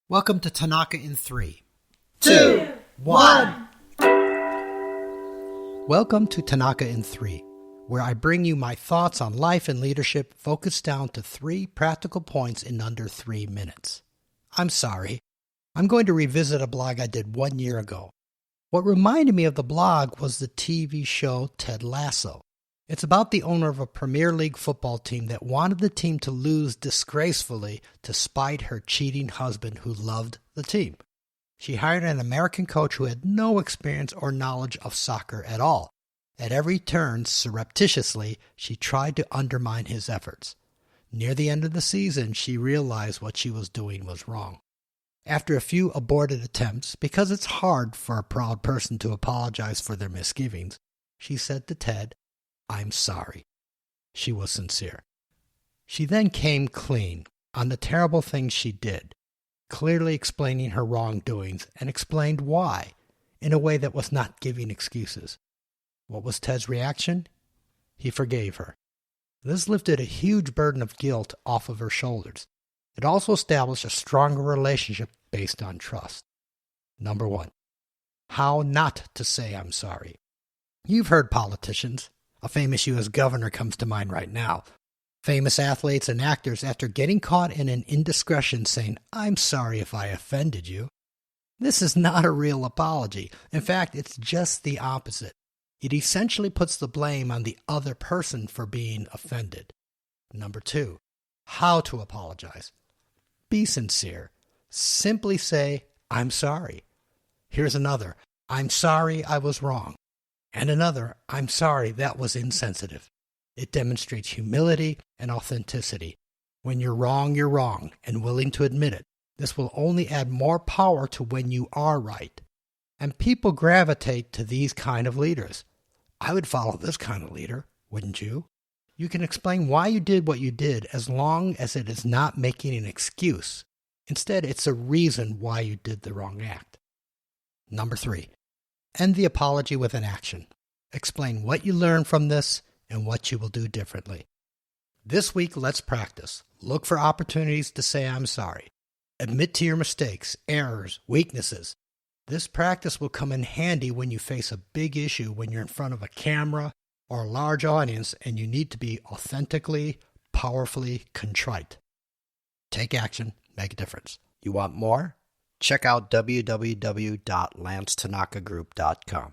Welcome to Tanaka in 3, 2, 1. Welcome to Tanaka in 3, where I bring you my thoughts on life and leadership focused down to 3 practical points in under 3 minutes. I'm sorry. I'm going to revisit a blog I did 1 year ago. What reminded me of the blog was the TV show Ted Lasso. It's about the owner of a Premier League football team that wanted the team to lose disgracefully to spite her cheating husband who loved the team. She hired an American coach who had no experience or knowledge of soccer at all. At every turn, surreptitiously, she tried to undermine his efforts. Near the end of the season, she realized what she was doing was wrong. After a few aborted attempts, because it's hard for a proud person to apologize for their misgivings, she said to Ted, "I'm sorry." She was sincere. She then came clean on the terrible things she did, clearly explaining her wrongdoings and explained why, in a way that was not giving excuses. What was Ted's reaction? He forgave her. This lifted a huge burden of guilt off of her shoulders. It also established a stronger relationship based on trust. Number 1. How not to say I'm sorry. You've heard politicians. A famous U.S. governor comes to mind right now. Famous athletes and actors, after getting caught in an indiscretion, saying, "I'm sorry if I offended you." This is not a real apology. In fact, it's just the opposite. It essentially puts the blame on the other person for being offended. Number 2, how to apologize. Be sincere. Simply say, "I'm sorry." Here's another. "I'm sorry I was wrong." And another, "I'm sorry, that was insensitive." It demonstrates humility and authenticity. When you're wrong, and willing to admit it. This will only add more power to when you are right. And people gravitate to these kind of leaders. I would follow this kind of leader, wouldn't you? You can explain why you did what you did as long as it is not making an excuse. Instead, it's a reason why you did the wrong act. Number 3. End the apology with an action. Explain what you learned from this and what you will do differently. This week, let's practice. Look for opportunities to say I'm sorry. Admit to your mistakes, errors, weaknesses. This practice will come in handy when you face a big issue when you're in front of a camera or a large audience and you need to be authentically, powerfully contrite. Take action, make a difference. You want more? Check out www.lancetanakagroup.com.